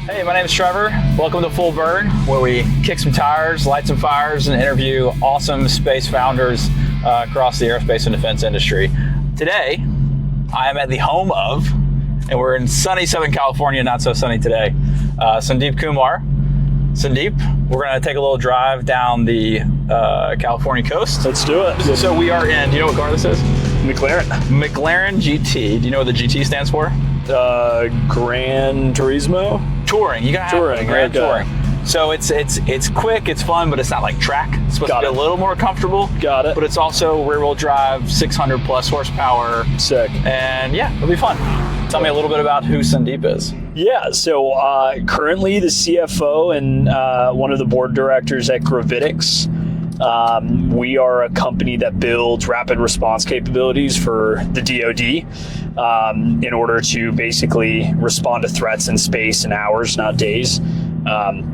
Hey, my name is Trevor. Welcome to Full Burn, where we kick some tires, light some fires, and interview awesome space founders across the aerospace and defense industry. Today, I am at the home of, and we're in sunny Southern California, not so sunny today, Sundeep Kumar. Sandeep, we're going to take a little drive down the California coast. Let's do it. So we are in, do you know what car this is? McLaren. McLaren GT. Do you know what the GT stands for? Gran Turismo? Touring. You got to have Gran Touring. So it's quick, it's fun, but it's not like track. It's supposed to be a little more comfortable. Got it. But it's also rear-wheel drive, 600 plus horsepower. Sick. And yeah, it'll be fun. Tell me a little bit about who Sandeep is. Yeah, so currently the CFO and one of the board directors at Gravitics. We are a company that builds rapid response capabilities for the DoD in order to basically respond to threats in space in hours, not days.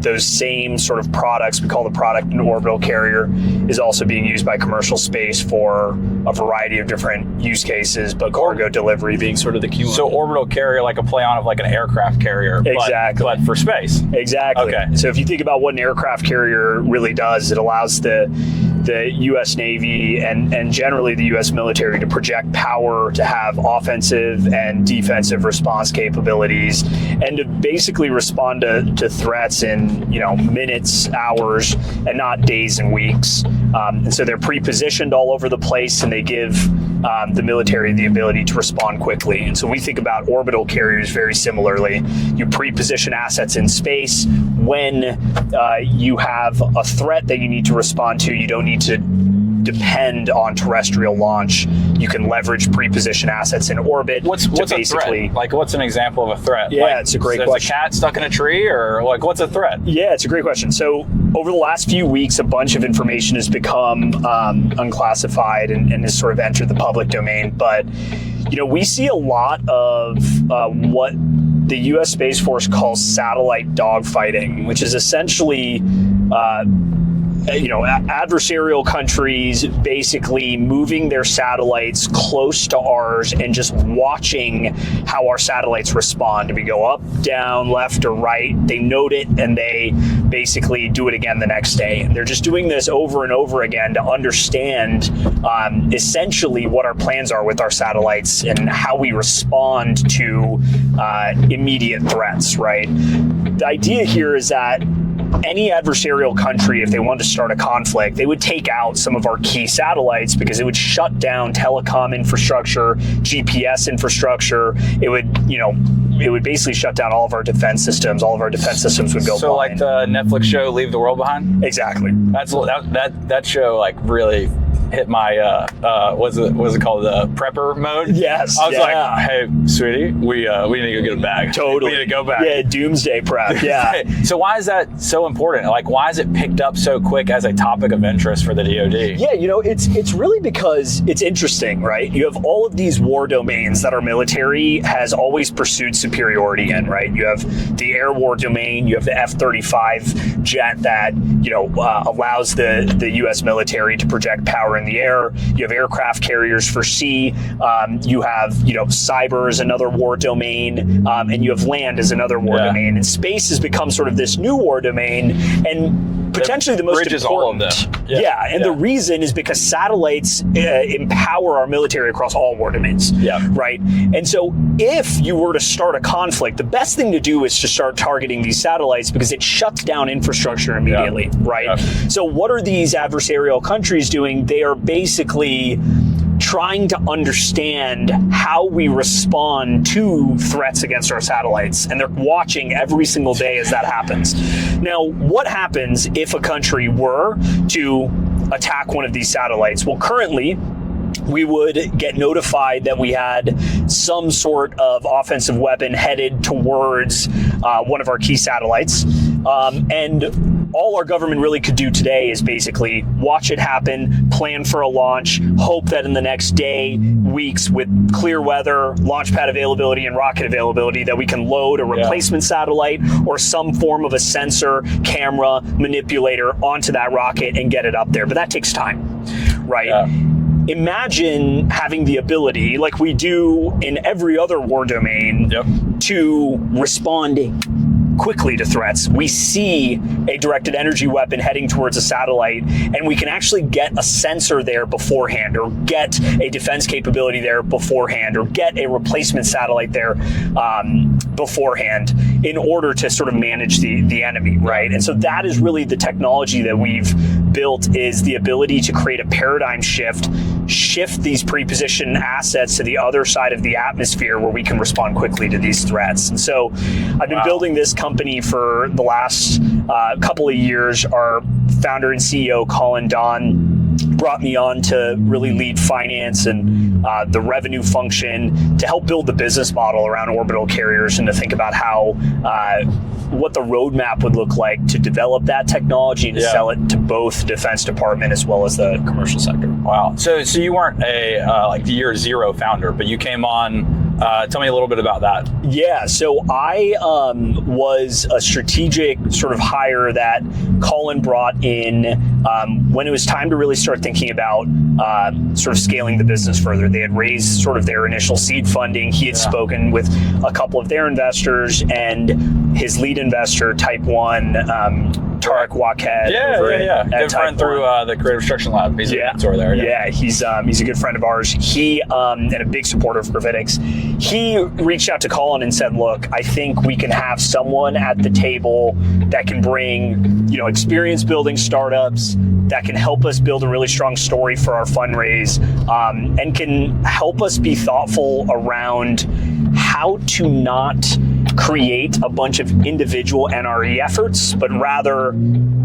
Those same sort of products, we call the product an orbital carrier, is also being used by commercial space for a variety of different use cases, but cargo delivery being sort of the key one. So orbital carrier, like a play on of like an aircraft carrier, exactly, but for space. Exactly. Okay. So if you think about what an aircraft carrier really does, it allows the U.S. Navy and generally the U.S. military to project power, to have offensive and defensive response capabilities, and to basically respond to threats in minutes, hours, and not days and weeks. And so they're pre-positioned all over the place, and they give the military the ability to respond quickly. And so we think about orbital carriers very similarly. You pre-position assets in space. When you have a threat that you need to respond to, you don't need to depend on terrestrial launch. You can leverage pre-position assets in orbit. What's a threat? Like, what's an example of a threat? Yeah, it's a great question. Is a cat stuck in a tree, or like, what's a threat? Yeah, it's a great question. So over the last few weeks, a bunch of information has become unclassified and has sort of entered the public domain. But we see a lot of what the U.S. Space Force calls satellite dogfighting, which is essentially adversarial countries basically moving their satellites close to ours and just watching how our satellites respond. We go up, down, left, or right. They note it and they basically do it again the next day. And they're just doing this over and over again to understand essentially what our plans are with our satellites and how we respond to immediate threats, right? The idea here is that any adversarial country, if they wanted to start a conflict, they would take out some of our key satellites because it would shut down telecom infrastructure, GPS infrastructure. It would basically shut down all of our defense systems. All of our defense systems would go blind. Like the Netflix show Leave the World Behind? Exactly. That show like really hit my what's it called, the prepper mode? Yes. I was like, hey, sweetie, we need to go get a bag. Totally. We need to go back. Yeah, doomsday prep. Yeah. So why is that so important? Like, why is it picked up so quick as a topic of interest for the DoD? Yeah, it's really because it's interesting, right? You have all of these war domains that our military has always pursued superiority in, right? You have the air war domain, you have the F-35 jet that allows the U.S. military to project power in the air. You have aircraft carriers for sea. You have cyber as another war domain, and you have land as another war domain. And space has become sort of this new war domain, and potentially the most important. All of them. The reason is because satellites empower our military across all war domains. Yeah. Right. And so if you were to start a conflict, the best thing to do is to start targeting these satellites because it shuts down infrastructure immediately. Right. Yeah. So what are these adversarial countries doing? They are basically trying to understand how we respond to threats against our satellites. And they're watching every single day as that happens. Now, what happens if a country were to attack one of these satellites? Well, currently, we would get notified that we had some sort of offensive weapon headed towards one of our key satellites. And all our government really could do today is basically watch it happen, plan for a launch, hope that in the next day, weeks, with clear weather, launch pad availability, and rocket availability, that we can load a replacement satellite or some form of a sensor, camera, manipulator onto that rocket and get it up there. But that takes time, right? Yeah. Imagine having the ability, like we do in every other war domain, to respond quickly to threats. We see a directed energy weapon heading towards a satellite, and we can actually get a sensor there beforehand, or get a defense capability there beforehand, or get a replacement satellite there beforehand in order to sort of manage the enemy, right? And so that is really the technology that we've built, is the ability to create a paradigm shift these pre-positioned assets to the other side of the atmosphere where we can respond quickly to these threats. And so I've been building this company for the last couple of years. Our founder and CEO, Colin Don, brought me on to really lead finance and the revenue function to help build the business model around orbital carriers, and to think about how what the roadmap would look like to develop that technology and to sell it to both the Defense Department as well as the commercial sector. Wow. So you weren't a like the year zero founder, but you came on. Tell me a little bit about that. Yeah, so I was a strategic sort of hire that Colin brought in when it was time to really start thinking about sort of scaling the business further. They had raised sort of their initial seed funding. He had spoken with a couple of their investors, and his lead investor, Type 1, Tarek Waked. Good friend through the Creative Destruction Lab. He's a mentor there. Yeah, he's a good friend of ours. He and a big supporter of Gravitics. He reached out to Colin and said, "Look, I think we can have someone at the table that can bring, experience building startups, that can help us build a really strong story for our fundraise, and can help us be thoughtful around how to not create a bunch of individual NRE efforts, but rather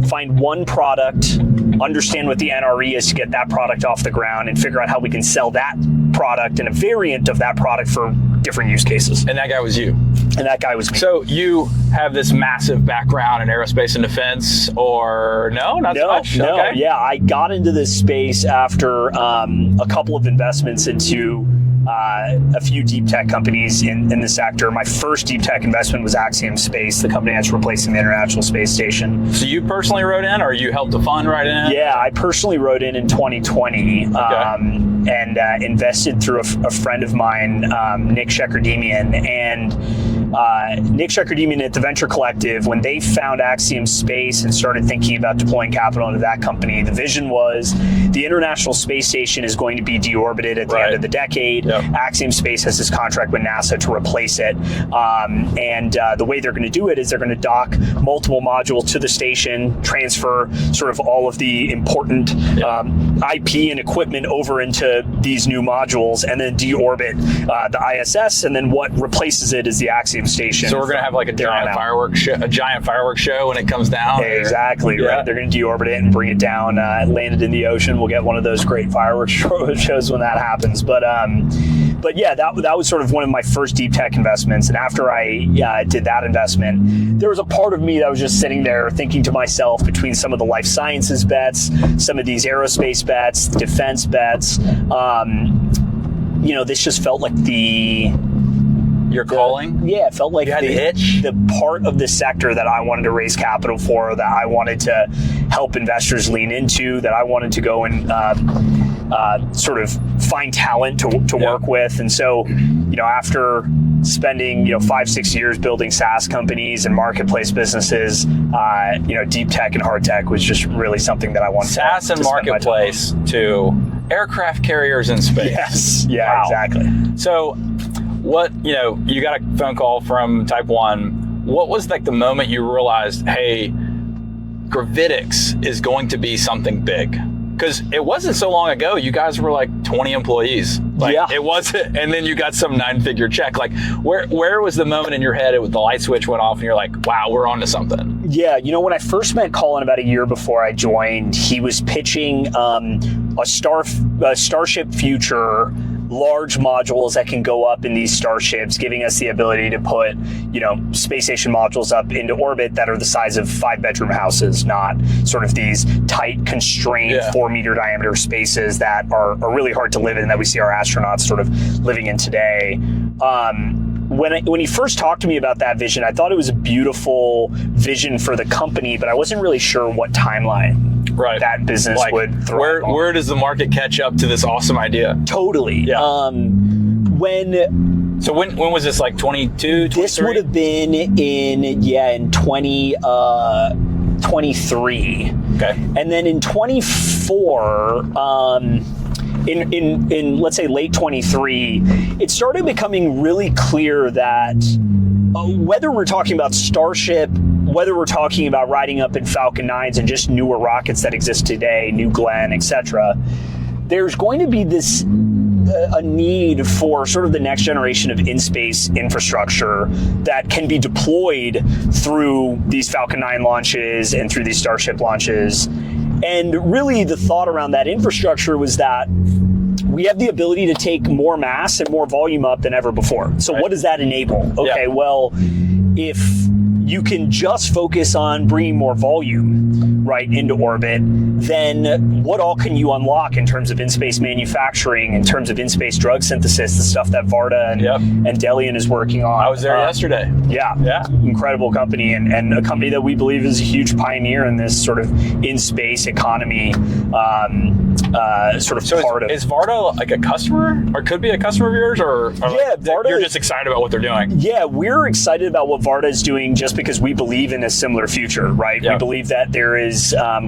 find one product, understand what the NRE is to get that product off the ground, and figure out how we can sell that product and a variant of that product for different use cases." And that guy was you. And that guy was me. So you have this massive background in aerospace and defense, or no? Not so much? No, okay. Yeah, I got into this space after a couple of investments into a few deep tech companies in the sector. My first deep tech investment was Axiom Space, the company that's replacing the International Space Station. So you personally wrote in, or you helped the fund write in? Yeah, I personally wrote in 2020 and invested through a friend of mine, Nick Shekerdemian. And Nick Shekerdemian at the Venture Collective, when they found Axiom Space and started thinking about deploying capital into that company, the vision was the International Space Station is going to be deorbited at the end of the decade. Axiom Space has this contract with NASA to replace it. And the way they're going to do it is they're going to dock multiple modules to the station, transfer sort of all of the important IP and equipment over into these new modules, and then deorbit the ISS, and then what replaces it is the Axiom Station. So we're going to have like a giant fireworks show when it comes down? Exactly, right. They're going to deorbit it and bring it down, land it in the ocean. We'll get one of those great fireworks shows when that happens. But yeah, that was sort of one of my first deep tech investments. And after I did that investment, there was a part of me that was just sitting there thinking to myself, between some of the life sciences bets, some of these aerospace bets, defense bets, this just felt like your calling? Yeah, it felt like you had the itch? The part of the sector that I wanted to raise capital for, that I wanted to help investors lean into, that I wanted to go and sort of find talent to work with. And so, after spending 5-6 years building SaaS companies and marketplace businesses, deep tech and hard tech was just really something that I wanted SaaS and marketplace to aircraft carriers in space. Yes. Yeah, exactly. So what, you got a phone call from Type 1. What was like the moment you realized, hey, Gravitics is going to be something big? Because it wasn't so long ago, you guys were like 20 employees. It wasn't, and then you got some 9-figure check. Like, where was the moment in your head the light switch went off and you're like, wow, we're on to something? Yeah, when I first met Colin about a year before I joined, he was pitching a Starship Future, large modules that can go up in these starships, giving us the ability to put, space station modules up into orbit that are the size of 5-bedroom houses, not sort of these tight, constrained 4-meter diameter spaces that are really hard to live in, that we see our astronauts sort of living in today. When he first talked to me about that vision, I thought it was a beautiful vision for the company, but I wasn't really sure what timeline that business would thrive on. Where does the market catch up to this awesome idea? Totally. Yeah. When So when was this, like 22, 23? This would have been in 2023. Okay. And then in 24, in let's say late 23, it started becoming really clear that whether we're talking about Starship, whether we're talking about riding up in Falcon 9s and just newer rockets that exist today, New Glenn, etc., there's going to be this a need for sort of the next generation of in-space infrastructure that can be deployed through these Falcon 9 launches and through these Starship launches. And really the thought around that infrastructure was that we have the ability to take more mass and more volume up than ever before. So what does that enable? Okay, well, if you can just focus on bringing more volume right into orbit, then what all can you unlock in terms of in-space manufacturing, in terms of in-space drug synthesis, the stuff that Varda and Delian is working on. I was there yesterday. Yeah. Incredible company, and a company that we believe is a huge pioneer in this sort of in-space economy sort of part of. Is Varda like a customer, or could be a customer of yours, or Varda, you're just excited about what they're doing? Yeah, we're excited about what Varda is doing just because we believe in a similar future, right? We believe that there is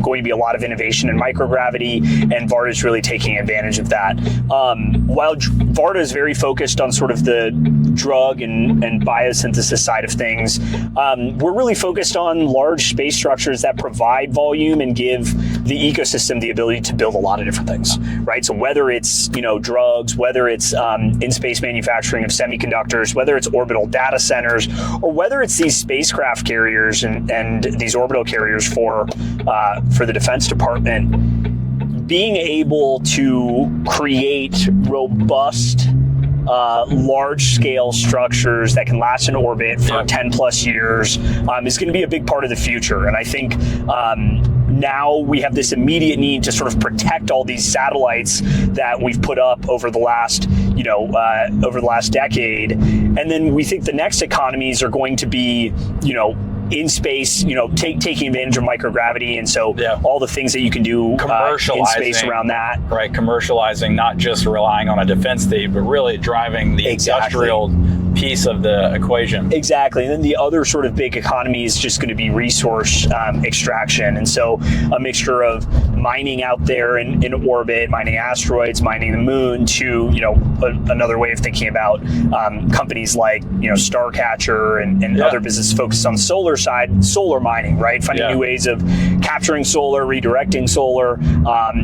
going to be a lot of innovation in microgravity, and Varda is really taking advantage of that. While Varda is very focused on sort of the drug and biosynthesis side of things, we're really focused on large space structures that provide volume and give the ecosystem the ability to build a lot of different things, right? So whether it's, drugs, whether it's in-space manufacturing of semiconductors, whether it's orbital data centers, or whether it's these spacecraft carriers and these orbital carriers for the Defense Department, being able to create robust large-scale structures that can last in orbit for 10 plus years is going to be a big part of the future. And I think now we have this immediate need to sort of protect all these satellites that we've put up over the last, over the last decade. And then we think the next economies are going to be, in space, taking advantage of microgravity, and so all the things that you can do in space around that. Right, commercializing, not just relying on a defense theme, but really driving the industrial piece of the equation. Exactly, and then the other sort of big economy is just going to be resource extraction, and so a mixture of mining out there in orbit, mining asteroids, mining the moon, to another way of thinking about companies like Starcatcher and other businesses focused on the solar side, solar mining, right? Finding new ways of capturing solar, redirecting solar,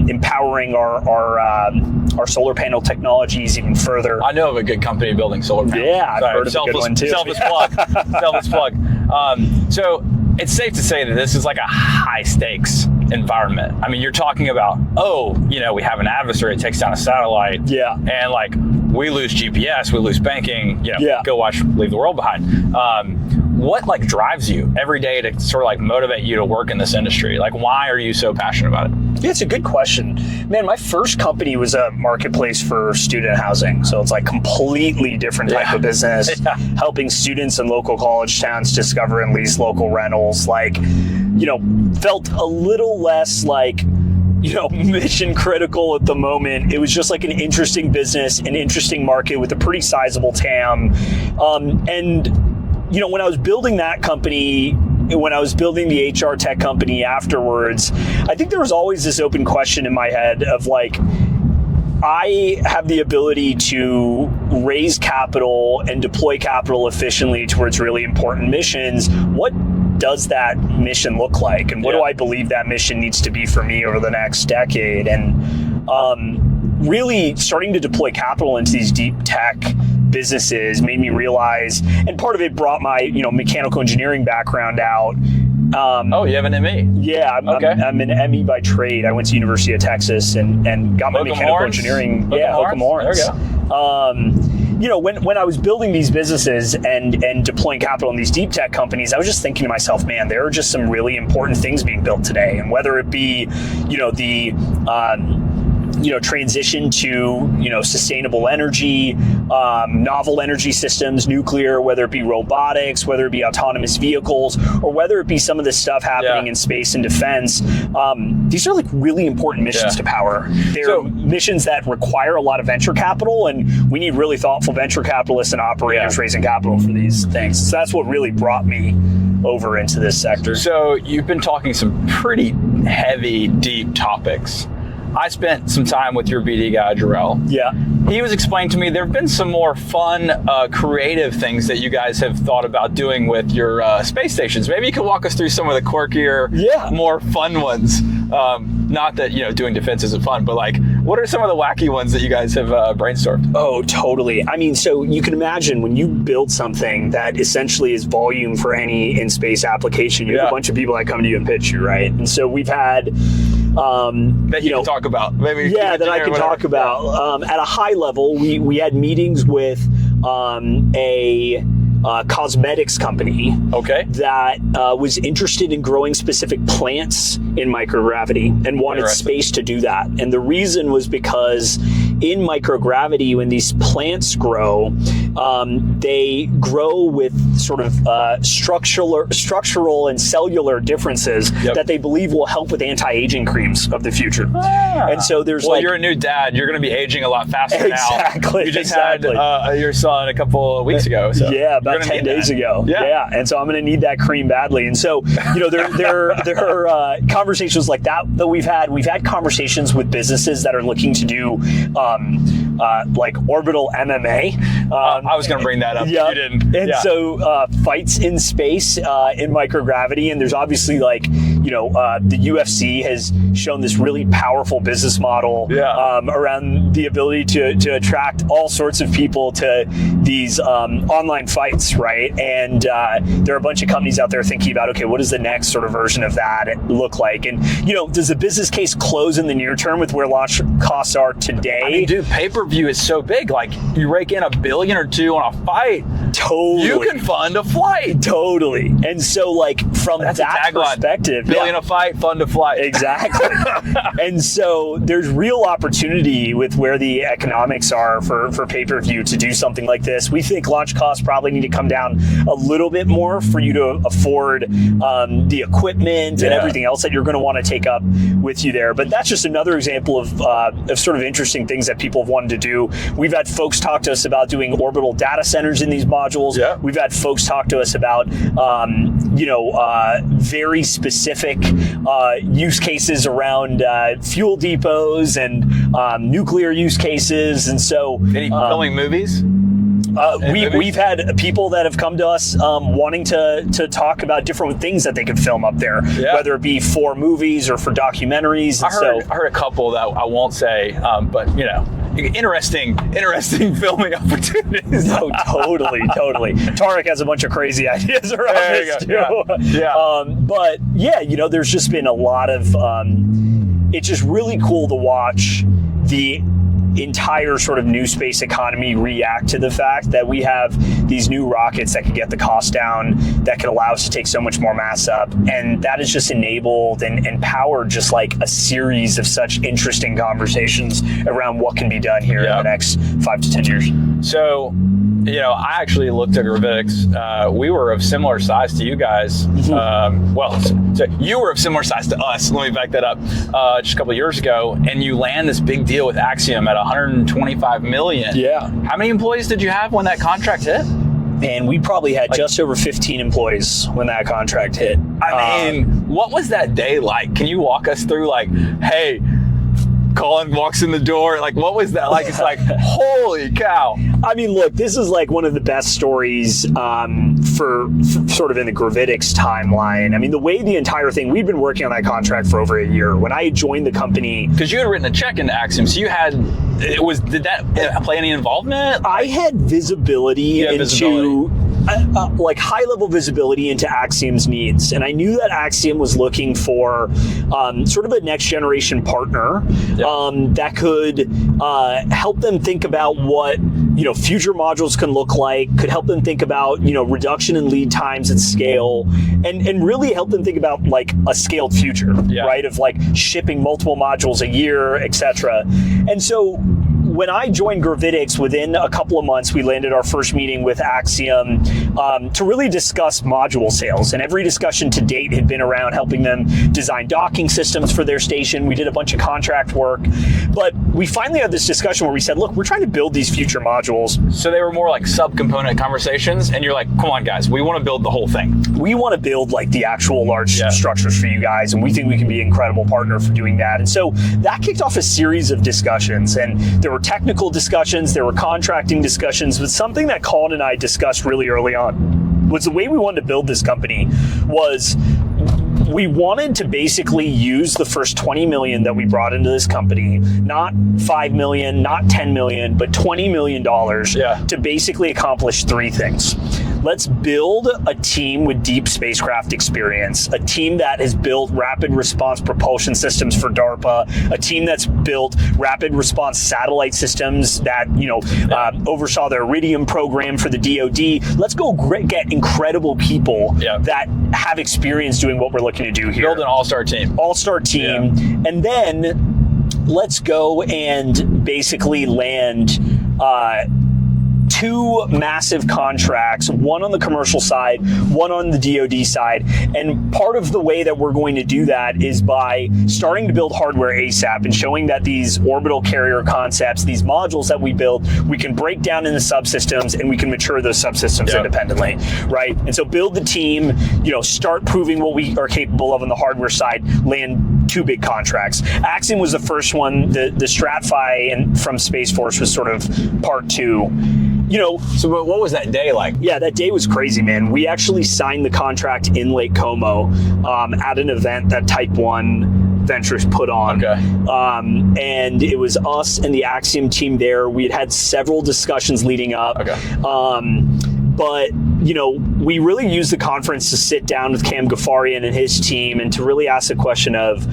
empowering our solar panel technologies even further. I know of a good company building solar panels. Yeah, I've heard of a good one too. Selfless plug. So it's safe to say that this is like a high stakes environment. I mean, you're talking about, we have an adversary that takes down a satellite. Yeah. And like, we lose GPS, we lose banking, go watch Leave the World Behind. What like drives you every day to sort of like motivate you to work in this industry? Like, why are you so passionate about it? Yeah, it's a good question. Man, my first company was a marketplace for student housing. So it's like completely different type of business, helping students in local college towns discover and lease local rentals. Like, felt a little less like, mission critical at the moment. It was just like an interesting business, an interesting market with a pretty sizable TAM. When I was building that company, when I was building the HR tech company afterwards, I think there was always this open question in my head of like, I have the ability to raise capital and deploy capital efficiently towards really important missions. What does that mission look like? And what do I believe that mission needs to be for me over the next decade? And really starting to deploy capital into these deep tech businesses made me realize, and part of it brought my mechanical engineering background out. You have an ME? Yeah, I'm an ME by trade. I went to University of Texas and got my mechanical engineering. Hokum Lawrence. There we go. When I was building these businesses and deploying capital in these deep tech companies, I was just thinking to myself, man, there are just some really important things being built today. And whether it be, transition to, sustainable energy, novel energy systems, nuclear, whether it be robotics, whether it be autonomous vehicles, or whether it be some of the stuff happening in space and defense. These are like really important missions to power. They're missions that require a lot of venture capital, and we need really thoughtful venture capitalists and operators raising capital for these things. So that's what really brought me over into this sector. So you've been talking some pretty heavy, deep topics. I spent some time with your BD guy, Jarrell. Yeah. He was explaining to me there have been some more fun, creative things that you guys have thought about doing with your space stations. Maybe you could walk us through some of the quirkier, more fun ones. Not that, doing defense isn't fun, but like, what are some of the wacky ones that you guys have brainstormed? Oh, totally. I mean, so you can imagine when you build something that essentially is volume for any in-space application, you have a bunch of people that come to you and pitch you, right? And so we've had... that you can talk about. Maybe that I can talk about. At a high level, we had meetings with a cosmetics company that was interested in growing specific plants in microgravity and wanted space to do that. And the reason was because in microgravity, when these plants grow, they grow with sort of structural and cellular differences that they believe will help with anti-aging creams of the future. And so there's you're a new dad. You're going to be aging a lot faster now. You just had your son a couple of weeks ago. So about 10 days ago. And so I'm going to need that cream badly. And so, there are conversations like that we've had. We've had conversations with businesses that are looking to do like orbital MMA. I was going to bring that up. You didn't. And so fights in space in microgravity. And there's obviously the UFC has shown this really powerful business model around the ability to attract all sorts of people to these online fights, right? And there are a bunch of companies out there thinking about, okay, what does the next sort of version of that look like? And, does the business case close in the near term with where launch costs are today? I mean, dude, pay-per-view is so big. Like, you rake in $1 billion or $2 billion on a fight. Totally. You can fund a flight. Totally. And so, from that perspective... $1 billion a fight, fund a flight. Exactly. And so, there's real opportunity with where the economics are for pay-per-view to do something like this. We think launch costs probably need to come down a little bit more for you to afford the equipment and everything else that you're going to want to take up with you there. But that's just another example of sort of interesting things that people have wanted to do. We've had folks talk to us about doing orbital data centers in these modules. We've had folks talk to us about very specific use cases around fuel depots and nuclear use cases. And so any filming movies? We've had people that have come to us wanting to talk about different things that they could film up there, whether it be for movies or for documentaries. I heard a couple that I won't say, but interesting filming opportunities. No, totally. Tarek has a bunch of crazy ideas around this too. But there's just been a lot of. It's just really cool to watch the entire sort of new space economy react to the fact that we have these new rockets that can get the cost down, that can allow us to take so much more mass up. And that has just enabled and powered just like a series of such interesting conversations around what can be done here in the next 5 to 10 years. So, I actually looked at Gravitics. We were of similar size to you guys. So you were of similar size to us. Let me back that up. Just a couple of years ago, and you land this big deal with Axiom at $125 million. How many employees did you have when that contract hit? Man, we probably had just over 15 employees when that contract hit. I mean, what was that day like? Can you walk us through, hey, Colin walks in the door, what was that like? It's like, holy cow. I mean, look, this is one of the best stories for sort of in the Gravitics timeline. I mean, the way the entire thing, we've been working on that contract for over a year. When I joined the company... Because you had written a check into Axiom, so you had... Did that play any involvement? I had visibility into like high-level visibility into Axiom's needs, and I knew that Axiom was looking for sort of a next-generation partner that could help them think about what future modules can look like, could help them think about reduction in lead times at scale, and really help them think about like a scaled future, right? Of like shipping multiple modules a year, etc. And so when I joined Gravitics, within a couple of months, we landed our first meeting with Axiom to really discuss module sales. And every discussion to date had been around helping them design docking systems for their station. We did a bunch of contract work. But we finally had this discussion where we said, look, we're trying to build these future modules. So they were more like sub-component conversations, and you're like, come on, guys, we want to build the whole thing. We want to build like the actual large structures for you guys, and we think we can be an incredible partner for doing that. And so that kicked off a series of discussions, and there were technical discussions, there were contracting discussions, but something that Colin and I discussed really early on was the way we wanted to build this company was we wanted to basically use the first 20 million that we brought into this company, not 5 million, not 10 million, but $20 million to basically accomplish three things. Let's build a team with deep spacecraft experience, a team that has built rapid response propulsion systems for DARPA, a team that's built rapid response satellite systems that, oversaw the Iridium program for the DoD. Let's go get incredible people that have experience doing what we're looking to do here. Build an all-star team. All-star team. Yeah. And then let's go and basically land two massive contracts, one on the commercial side, one on the DoD side. And part of the way that we're going to do that is by starting to build hardware ASAP and showing that these orbital carrier concepts, these modules that we build, we can break down into subsystems and we can mature those subsystems independently, right? And so build the team, start proving what we are capable of on the hardware side, land two big contracts. Axiom was the first one. The STRATFI and from Space Force was sort of part two. So what was that day like? Yeah, that day was crazy, man. We actually signed the contract in Lake Como at an event that Type 1 Ventures put on. Okay. And it was us and the Axiom team there. We had several discussions leading up. Okay. But, we really used the conference to sit down with Cam Ghaffarian and his team and to really ask the question of,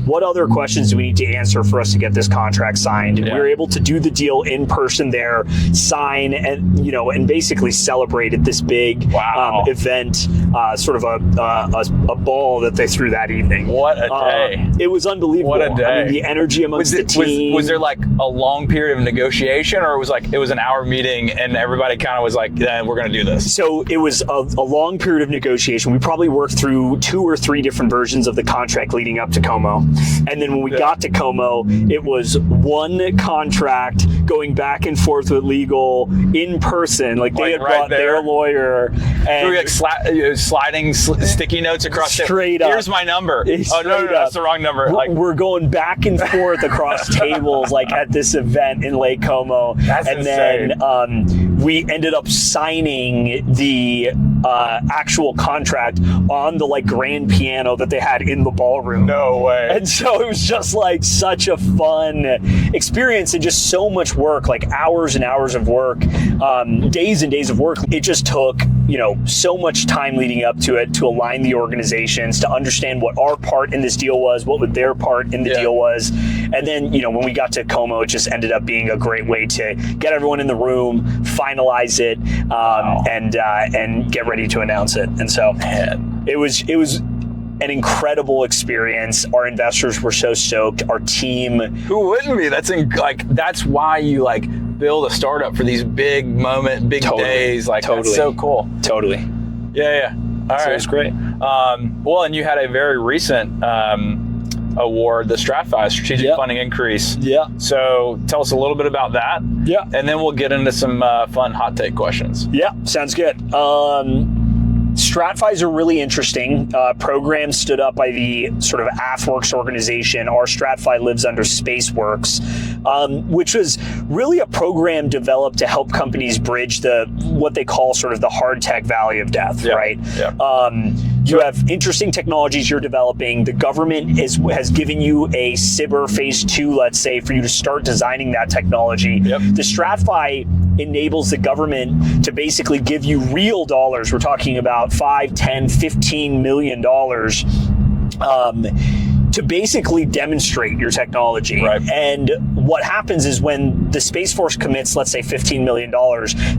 what other questions do we need to answer for us to get this contract signed? And we were able to do the deal in person there, sign, and, and basically celebrate at this big event, sort of a ball that they threw that evening. What a day. It was unbelievable. What a day. I mean, the energy amongst the team. Was there like a long period of negotiation, or it was an hour meeting and everybody kind of was like, yeah, we're going to do this? So it was a long period of negotiation. We probably worked through 2 or 3 different versions of the contract leading up to Como. And then when we got to Como, it was one contract going back and forth with legal in person. Like they had brought their lawyer. And so we like sliding sticky notes across straight up. Here's my number. Oh, no, that's the wrong number. We're going back and forth across tables like at this event in Lake Como. That's insane. Then we ended up signing the actual contract on the like grand piano that they had in the ballroom. No way. And so it was just like such a fun experience and just so much work, like hours and hours of work, days and days of work. It just took, so much time leading up to it to align the organizations, to understand what our part in this deal was, what their part in the deal was. And then, when we got to Como, it just ended up being a great way to get everyone in the room, finalize it, and get ready to announce it. And so it was an incredible experience. Our investors were so stoked. Our team. Who wouldn't be? That's why you build a startup for these big days. That's so cool. Totally. Yeah. All right. So it's great. Well, and you had a very recent award, the STRATFI, Strategic Funding Increase. Yeah. So tell us a little bit about that. Yeah. And then we'll get into some fun hot take questions. Yeah, sounds good. STRATFIs are really interesting. Programs stood up by the sort of AFWorks organization. Our STRATFI lives under SpaceWorks, which was really a program developed to help companies bridge what they call sort of the hard tech valley of death, right? Yeah. You have interesting technologies you're developing. The government has given you a SBIR phase 2, let's say, for you to start designing that technology. Yep. The STRATFI enables the government to basically give you real dollars. We're talking about $5, $10, $15 million to basically demonstrate your technology. Right. And what happens is when the Space Force commits, let's say $15 million,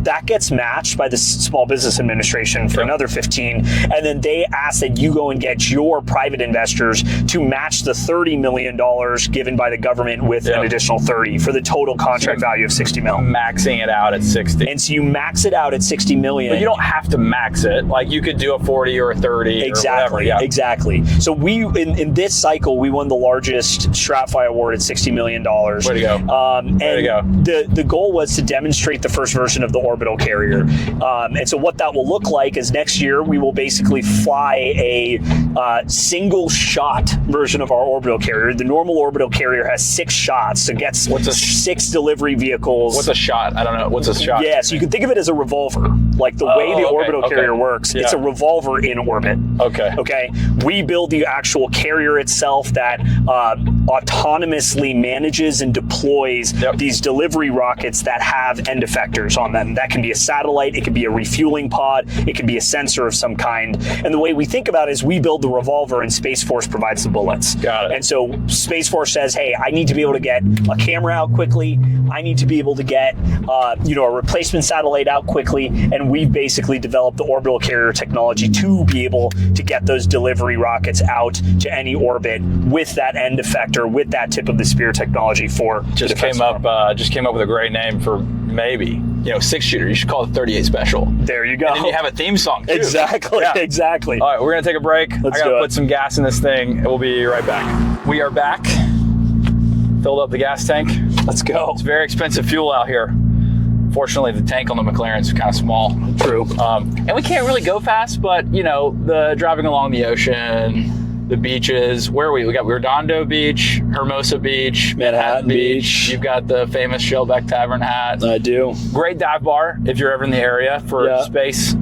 that gets matched by the Small Business Administration for another 15. And then they ask that you go and get your private investors to match the $30 million given by the government with an additional 30 for the total contract value of 60 mil. Maxing it out at 60. And so you max it out at 60 million. But you don't have to max it. Like you could do a 40 or a 30 exactly, or whatever. Exactly. So we, in this cycle, we won the largest STRATFI award at $60 million. Way to go. Way to go. The goal was to demonstrate the first version of the orbital carrier. And so what that will look like is next year we will basically fly a single shot version of our orbital carrier. The normal orbital carrier has 6 shots. So it gets 6 delivery vehicles. What's a shot? I don't know. What's a shot? Yeah, so you can think of it as a revolver. Like the way the orbital carrier works, it's a revolver in orbit. Okay. We build the actual carrier itself that autonomously manages and deploys these delivery rockets that have end effectors on them. That can be a satellite, it could be a refueling pod, it could be a sensor of some kind. And the way we think about it is we build the revolver and Space Force provides the bullets. Got it. And so Space Force says, hey, I need to be able to get a camera out quickly. I need to be able to get a replacement satellite out quickly. And we've basically developed the orbital carrier technology to be able to get those delivery rockets out to any orbit with that end effector, with that tip of the spear technology for just came up with a great name for maybe 6-shooter. You should call it 38 Special. There you go. And then you have a theme song too. Exactly. Exactly. All right, we're gonna take a break. I gotta put some gas in this thing and we'll be right back. We are back. Filled up the gas tank. Let's go. It's very expensive fuel out here. Fortunately, the tank on the McLaren is kind of small. True. And we can't really go fast, but the driving along the ocean, the beaches. Where are we? We got Redondo Beach, Hermosa Beach, Manhattan Beach. You've got the famous Shellback Tavern hat. I do. Great dive bar if you're ever in the area for space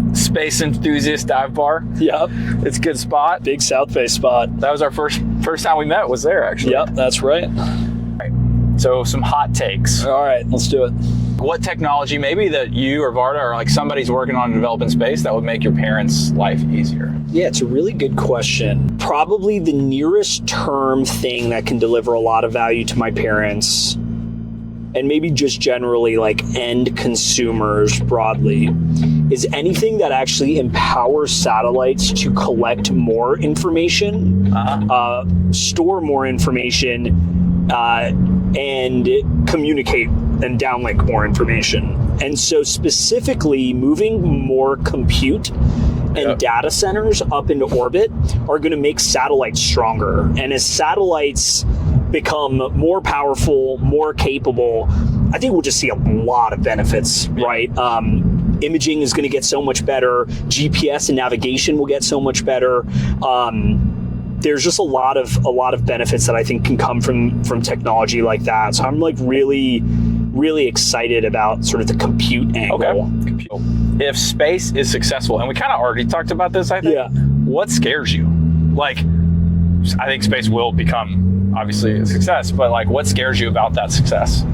enthusiast dive bar. Yep. It's a good spot. Big South Bay spot. That was our first time we met was there, actually. Yep, that's right. So some hot takes. All right, let's do it. What technology maybe that you or Varda or like somebody's working on to develop in space that would make your parents' life easier? Yeah, it's a really good question. Probably the nearest term thing that can deliver a lot of value to my parents, and maybe just generally like end consumers broadly, is anything that actually empowers satellites to collect more information, store more information, and communicate and downlink more information. And so specifically moving more compute and data centers up into orbit are going to make satellites stronger. And as satellites become more powerful, more capable, I think we'll just see a lot of benefits, right? Imaging is going to get so much better. GPS and navigation will get so much better. There's just a lot of benefits that I think can come from technology like that. So I'm like really excited about sort of the compute angle. Okay. If space is successful, and we kind of already talked about this, I think, what scares you? Like, I think space will become obviously a success, but like, what scares you about that success?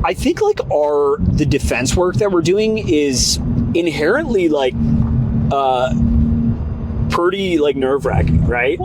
I think like the defense work that we're doing is inherently like pretty like nerve-wracking, right?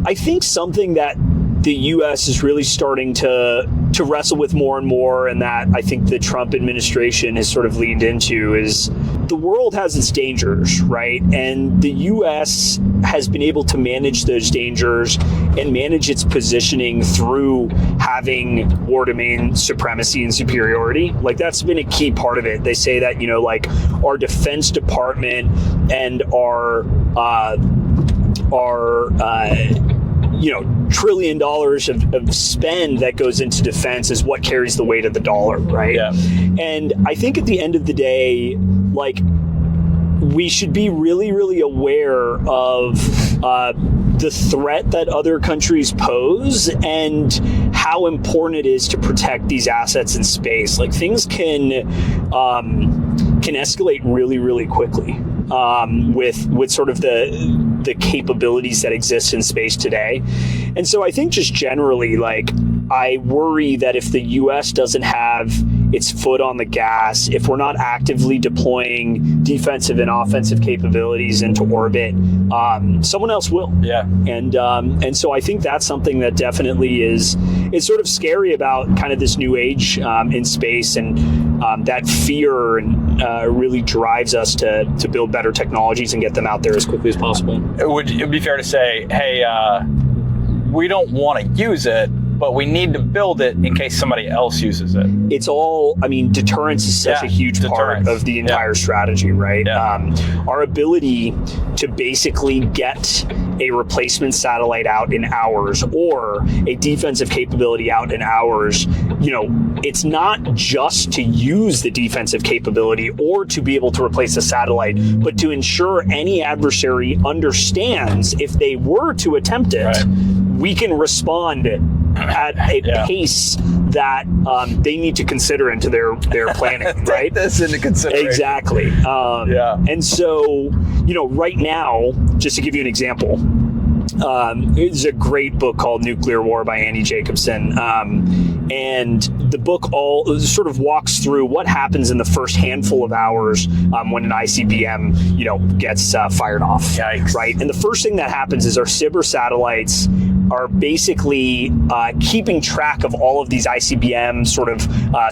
I think something that the U.S. is really starting to wrestle with more and more, and that I think the Trump administration has sort of leaned into, is the world has its dangers, right? And the U.S. has been able to manage those dangers and manage its positioning through having war domain supremacy and superiority. Like, that's been a key part of it. They say that, like our Defense Department and our $1 trillion of spend that goes into defense is what carries the weight of the dollar, right? Yeah. And I think at the end of the day, like, we should be really, really aware of the threat that other countries pose and how important it is to protect these assets in space. Like, things can escalate really, really quickly with sort of the capabilities that exist in space today. And so I think just generally, like, I worry that if the U.S. doesn't have its foot on the gas, if we're not actively deploying defensive and offensive capabilities into orbit, someone else will. Yeah. And so I think that's something that definitely is sort of scary about kind of this new age in space, and that fear really drives us to build better technologies and get them out there as quickly as possible. It would be fair to say, hey, we don't want to use it, but we need to build it in case somebody else uses it. It's all, I mean, deterrence is such a huge part of the entire strategy, right? Yeah. Our ability to basically get a replacement satellite out in hours, or a defensive capability out in hours, it's not just to use the defensive capability or to be able to replace a satellite, but to ensure any adversary understands if they were to attempt it, we can respond at a pace that they need to consider into their planning, right? Take this into consideration. Exactly. And so, right now, just to give you an example, it's a great book called Nuclear War by Annie Jacobson. And the book all sort of walks through what happens in the first handful of hours when an ICBM, gets fired off. Yikes. Right? And the first thing that happens is our SBIR satellites are basically keeping track of all of these ICBM sort of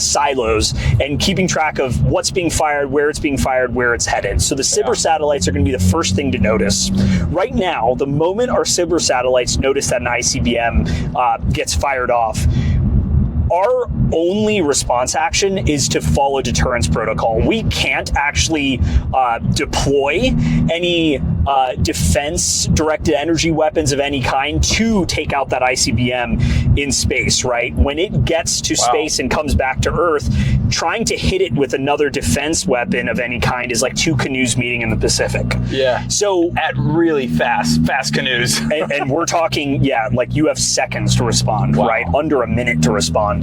silos, and keeping track of what's being fired, where it's being fired, where it's headed. So the SBIR satellites are going to be the first thing to notice. Right now, the moment our SBIR satellites notice that an ICBM gets fired off, our only response action is to follow deterrence protocol. We can't actually deploy any defense-directed energy weapons of any kind to take out that ICBM in space, right? When it gets to space and comes back to Earth, trying to hit it with another defense weapon of any kind is like two canoes meeting in the Pacific. Yeah. So at really fast canoes. and we're talking, like you have seconds to respond, right? Under a minute to respond.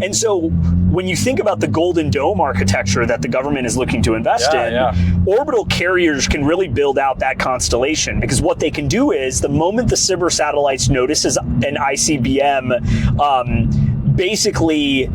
And so when you think about the Golden Dome architecture that the government is looking to invest in, orbital carriers can really build out that constellation, because what they can do is the moment the SBIR satellites notices an ICBM basically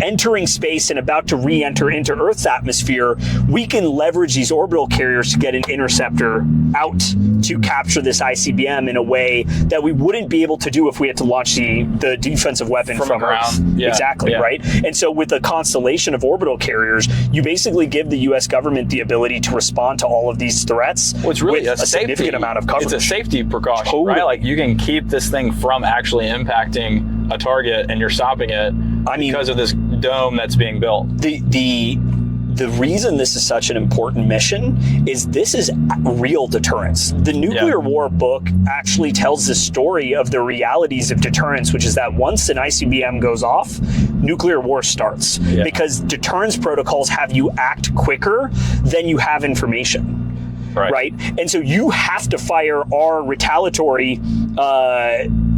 entering space and about to re-enter into Earth's atmosphere, we can leverage these orbital carriers to get an interceptor out to capture this ICBM in a way that we wouldn't be able to do if we had to launch the defensive weapon from Earth. Exactly, right? And so with a constellation of orbital carriers, you basically give the U.S. government the ability to respond to all of these threats with really a significant amount of coverage. It's a safety precaution, right? Like you can keep this thing from actually impacting a target, and you're stopping it because of this dome that's being built. The reason this is such an important mission is this is real deterrence. The Nuclear War book actually tells the story of the realities of deterrence, which is that once an ICBM goes off, nuclear war starts, because deterrence protocols have you act quicker than you have information. Right? And so you have to fire our retaliatory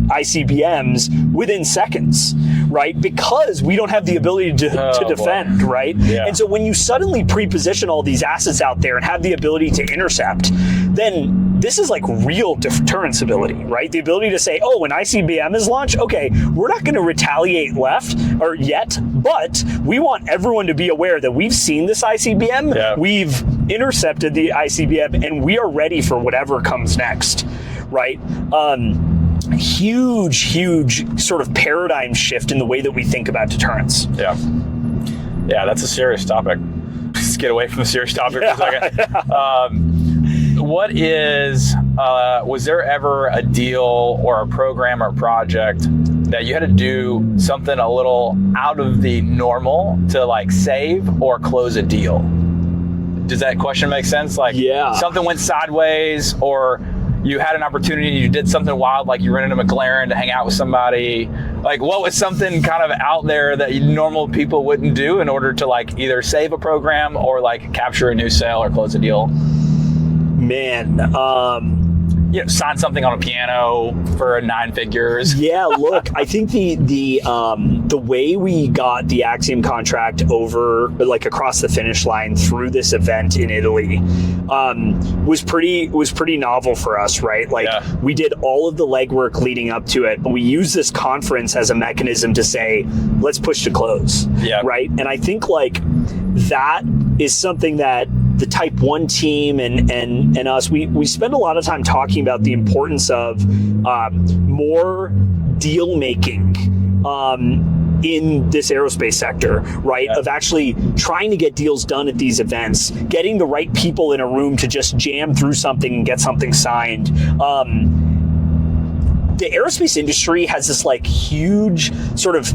ICBMs within seconds, right? Because we don't have the ability to defend, right? And so when you suddenly pre-position all these assets out there and have the ability to intercept, then this is like real deterrence ability, right? The ability to say, oh, an ICBM is launched, okay, we're not going to retaliate yet, but we want everyone to be aware that we've seen this ICBM, we've intercepted the ICBM, and we are ready for whatever comes next, right? Huge sort of paradigm shift in the way that we think about deterrence. Yeah, that's a serious topic. Just get away from the serious topic for a second. Was there ever a deal or a program or project that you had to do something a little out of the normal to like save or close a deal? Does that question make sense? Like something went sideways, or you had an opportunity and you did something wild, like you rented a McLaren to hang out with somebody. Like what was something kind of out there that normal people wouldn't do in order to like either save a program or like capture a new sale or close a deal? Man, sign something on a piano for 9 figures. Yeah, look, I think the way we got the Axiom contract over, like across the finish line through this event in Italy, was pretty novel for us, right? Like we did all of the legwork leading up to it, but we used this conference as a mechanism to say, let's push to close, right? And I think like that is something that the Type 1 team and us, we spend a lot of time talking about the importance of more deal making in this aerospace sector, right? Of actually trying to get deals done at these events, getting the right people in a room to just jam through something and get something signed. The aerospace industry has this like huge sort of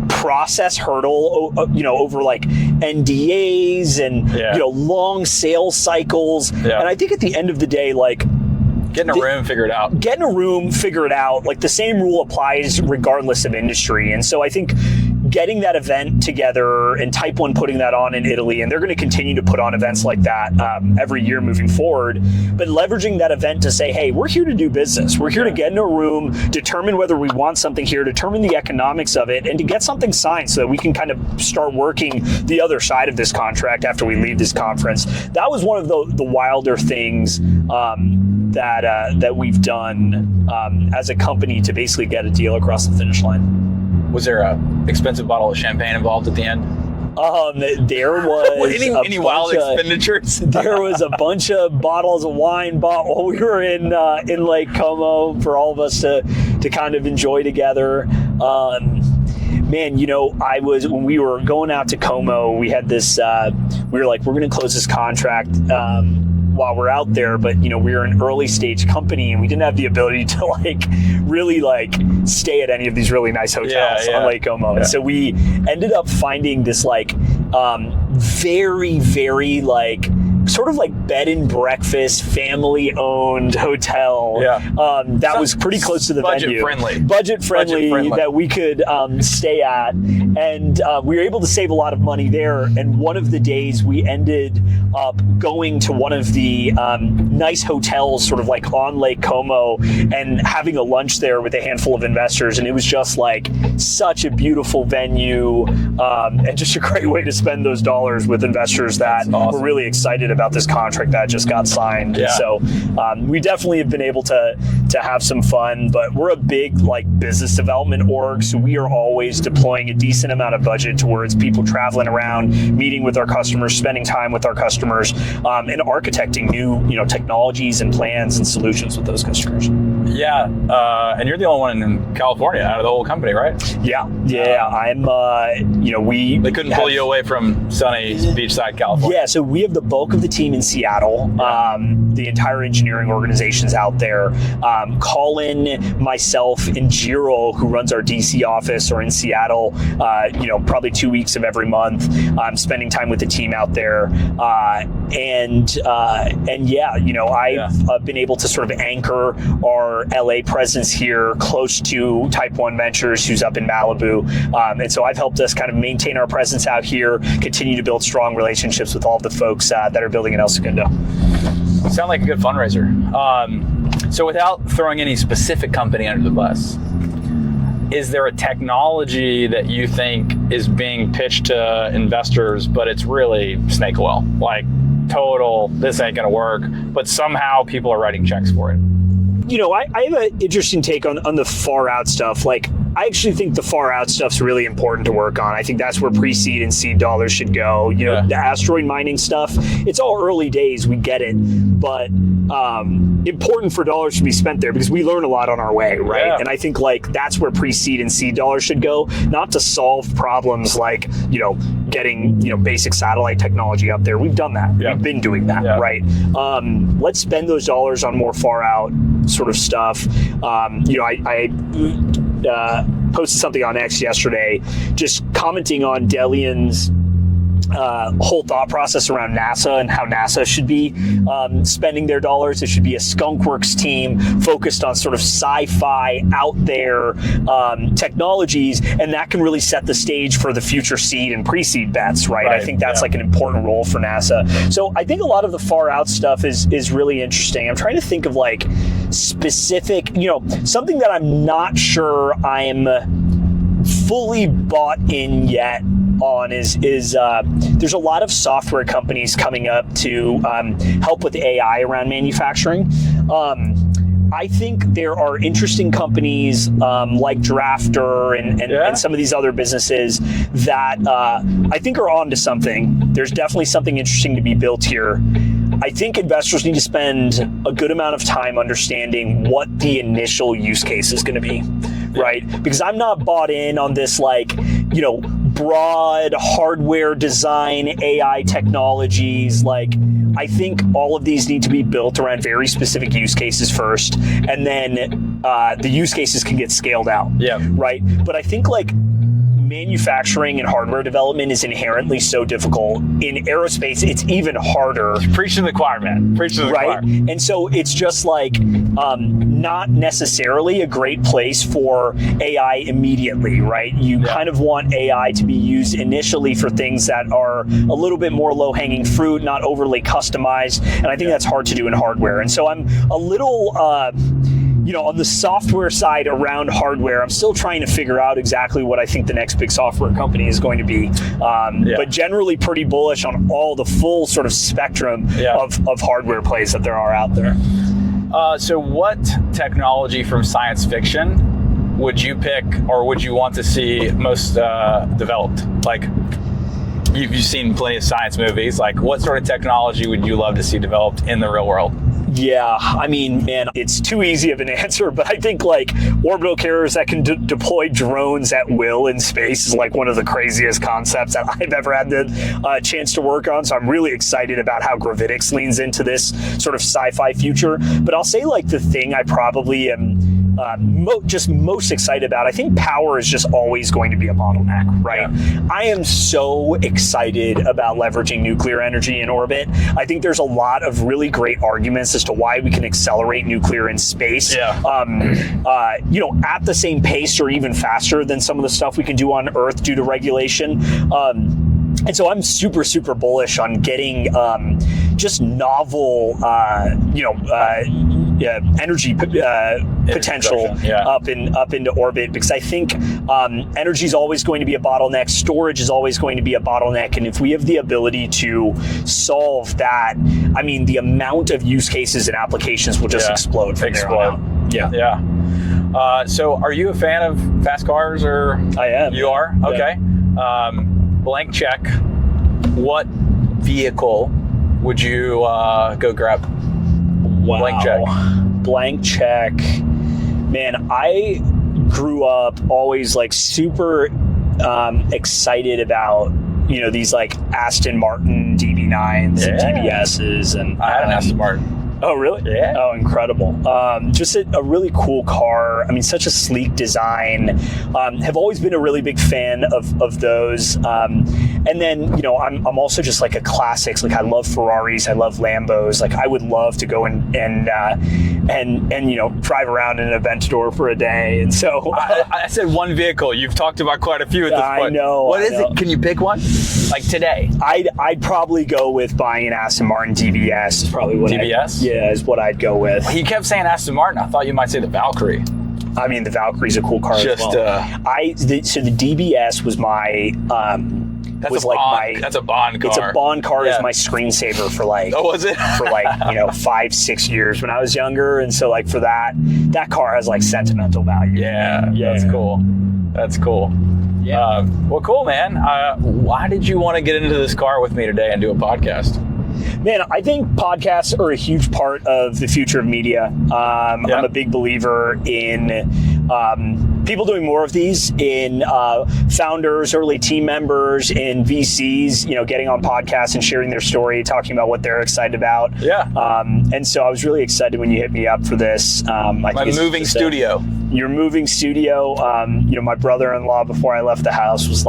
process hurdle, over like NDAs and long sales cycles. And I think at the end of the day, like get in a room, figure it out. Like the same rule applies regardless of industry. And so I think getting that event together and Type 1 putting that on in Italy, and they're going to continue to put on events like that every year moving forward, but leveraging that event to say, hey, we're here to do business. We're here to get in a room, determine whether we want something here, determine the economics of it, and to get something signed so that we can kind of start working the other side of this contract after we leave this conference. That was one of the wilder things that we've done as a company to basically get a deal across the finish line. Was there a expensive bottle of champagne involved at the end? There was any wild expenditures. There was a bunch of bottles of wine bought while we were in Lake Como for all of us to kind of enjoy together. Man, when we were going out to Como, we had this. We were like, we're going to close this contract while we're out there, but we were an early stage company and we didn't have the ability to really stay at any of these really nice hotels on Lake Como. And so we ended up finding this very, very sort of like bed and breakfast, family owned hotel that was pretty close to the venue. Budget friendly that we could stay at. And we were able to save a lot of money there. And one of the days we ended up going to one of the nice hotels sort of like on Lake Como and having a lunch there with a handful of investors. And it was just like such a beautiful venue and just a great way to spend those dollars with investors that were really excited about this contract that just got signed. So we definitely have been able to have some fun, but we're a big business development org, so we are always deploying a decent amount of budget towards people traveling around, meeting with our customers, spending time with our customers, and architecting new technologies and plans and solutions with those customers. And you're the only one in California out of the whole company, right? I'm they couldn't pull you away from sunny beachside California. So we have the bulk of the team in Seattle. The entire engineering organization's out there. Colin, myself, and Jiro, who runs our DC office, are in Seattle, probably 2 weeks of every month, spending time with the team out there. I've been able to sort of anchor our LA presence here close to Type 1 Ventures, who's up in Malibu. And so I've helped us kind of maintain our presence out here, continue to build strong relationships with all of the folks that are building in El Segundo. Sound like a good fundraiser. So without throwing any specific company under the bus, is there a technology that you think is being pitched to investors, but it's really snake oil? Like total, this ain't gonna work, but somehow people are writing checks for it. I have an interesting take on the far out stuff. I actually think the far out stuff's really important to work on. I think that's where pre-seed and seed dollars should go. The asteroid mining stuff, it's all early days, we get it, but important for dollars to be spent there because we learn a lot on our way, right? And I think that's where pre-seed and seed dollars should go, not to solve problems like, getting, basic satellite technology up there. We've done that. We've been doing that, right? Let's spend those dollars on more far out sort of stuff. I posted something on X yesterday just commenting on Delian's whole thought process around NASA and how NASA should be spending their dollars. It should be a skunkworks team focused on sort of sci-fi out there technologies, and that can really set the stage for the future seed and pre-seed bets, right? I think that's an important role for NASA. So I think a lot of the far out stuff is really interesting. I'm trying to think of specific, something that I'm not sure I'm fully bought in yet on is there's a lot of software companies coming up to help with AI around manufacturing. I think there are interesting companies like Drafter and some of these other businesses that I think are onto something. There's definitely something interesting to be built here. I think investors need to spend a good amount of time understanding what the initial use case is going to be, right? Because I'm not bought in on this broad hardware design AI technologies. I think all of these need to be built around very specific use cases first, and then the use cases can get scaled out. Yeah. Right. But I think manufacturing and hardware development is inherently so difficult. In aerospace, it's even harder. Preaching the choir, man. Preaching the choir. And so it's just not necessarily a great place for AI immediately, right? You kind of want AI to be used initially for things that are a little bit more low-hanging fruit, not overly customized. And I think that's hard to do in hardware. And so I'm a little... on the software side around hardware, I'm still trying to figure out exactly what I think the next big software company is going to be. But generally pretty bullish on all the full sort of spectrum of hardware plays that there are out there. So what technology from science fiction would you pick or would you want to see most developed? You've seen plenty of science movies. What sort of technology would you love to see developed in the real world? Yeah, I mean, man, it's too easy of an answer, but I think orbital carriers that can deploy drones at will in space is one of the craziest concepts that I've ever had the chance to work on. So I'm really excited about how Gravitics leans into this sort of sci-fi future. But I'll say the thing I probably am just most excited about, I think power is just always going to be a bottleneck, right? Yeah. I am so excited about leveraging nuclear energy in orbit. I think there's a lot of really great arguments as to why we can accelerate nuclear in space, at the same pace or even faster than some of the stuff we can do on Earth due to regulation. And so I'm super, super bullish on getting just novel, energy potential up into orbit, because I think energy is always going to be a bottleneck. Storage is always going to be a bottleneck. And if we have the ability to solve that, I mean, the amount of use cases and applications will just explode from there on out. Yeah. So are you a fan of fast cars or? I am. You are? Okay. Blank check. What vehicle would you go grab? Wow. Blank check. Blank check. Man, I grew up always super excited about these Aston Martin DB9s and DBSs, and I had an Aston Martin. Oh, really? Yeah. Oh, incredible. Just a really cool car. I mean, such a sleek design. Have always been a really big fan of those. And then, I'm also just a classics. I love Ferraris. I love Lambos. I would love to go and drive around in an Aventador for a day. And so I said one vehicle. You've talked about quite a few at this point. I know. What is it? Can you pick one? Today? I'd probably go with buying an Aston Martin DBS. Is probably what DBS? Is what I'd go with. He kept saying Aston Martin. I thought you might say the Valkyrie. I mean, the Valkyrie's a cool car as well. So the DBS was my That's a Bond car. It's a Bond car. Is my screensaver for Oh, was it? For 5-6 years when I was younger, and so for that car has sentimental value. Yeah. That's cool. That's cool. Yeah. Well, cool, man. Why did you want to get into this car with me today and do a podcast? Man, I think podcasts are a huge part of the future of media. I'm a big believer in people doing more of these, in founders, early team members, in VCs, getting on podcasts and sharing their story, talking about what they're excited about. Yeah. And so I was really excited when you hit me up for this. My moving studio. Your moving studio. My brother-in-law, before I left the house, was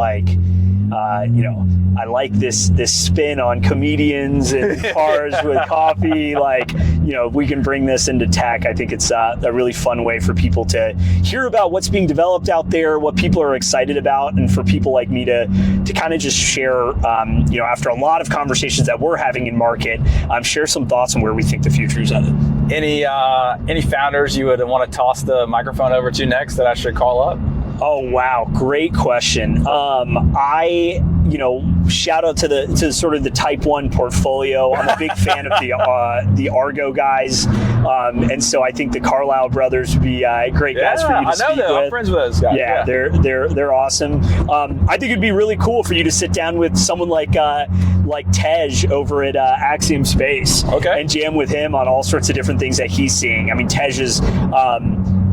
I like this spin on comedians and cars with coffee. We can bring this into tech. I think it's a really fun way for people to hear about what's being developed out there, what people are excited about, and for people like me to kind of just share, after a lot of conversations that we're having in market, share some thoughts on where we think the future is headed. Any founders you would want to toss the microphone over to next that I should call up? Oh, wow. Great question. Shout out to sort of the Type 1 portfolio. I'm a big fan of the Argo guys. And so I think the Carlisle brothers would be great guys for you to speak with. I'm friends with those guys. Yeah. They're awesome. I think it'd be really cool for you to sit down with someone like Tej over at Axiom Space. Okay. And jam with him on all sorts of different things that he's seeing. I mean, Tej is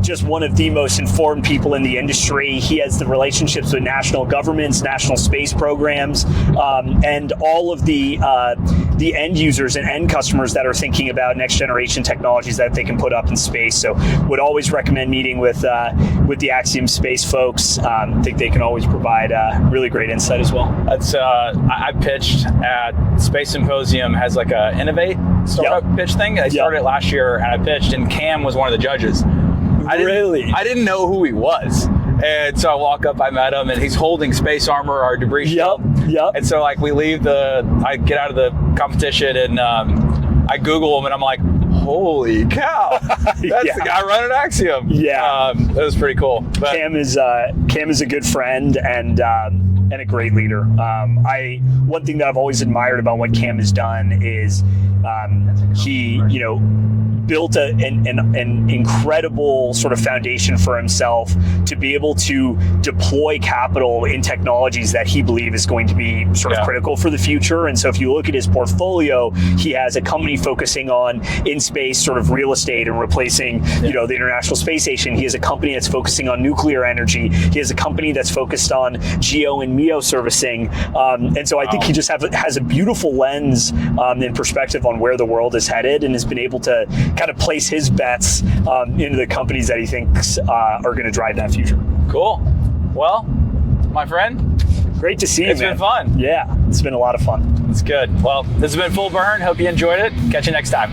just one of the most informed people in the industry. He has the relationships with national governments, national space programs, and all of the end users and end customers that are thinking about next generation technologies that they can put up in space. So would always recommend meeting with the Axiom Space folks. I think they can always provide really great insight as well. That's I pitched at Space Symposium, has like a Innovate startup pitch thing. I started last year, and I pitched, and Cam was one of the judges. I didn't know who he was. And so I walk up, I met him, and he's holding space armor, our debris shield. Yep. And so like I get out of the competition, and I Google him, and I'm like, holy cow, that's the guy running Axiom. Yeah. It was pretty cool. But Cam is a good friend and a great leader. One thing that I've always admired about what Cam has done is he built an incredible sort of foundation for himself to be able to deploy capital in technologies that he believes is going to be sort of critical for the future. And so if you look at his portfolio, he has a company focusing on in-space sort of real estate and replacing, the International Space Station. He has a company that's focusing on nuclear energy. He has a company that's focused on geo and MEO servicing. And so I think he just has a beautiful lens and perspective on where the world is headed, and has been able to kind of place his bets into the companies that he thinks are going to drive that future. Cool. Well, my friend, great to see you, man. It's been fun. Yeah, it's been a lot of fun. It's good. Well, this has been Full Burn. Hope you enjoyed it. Catch you next time.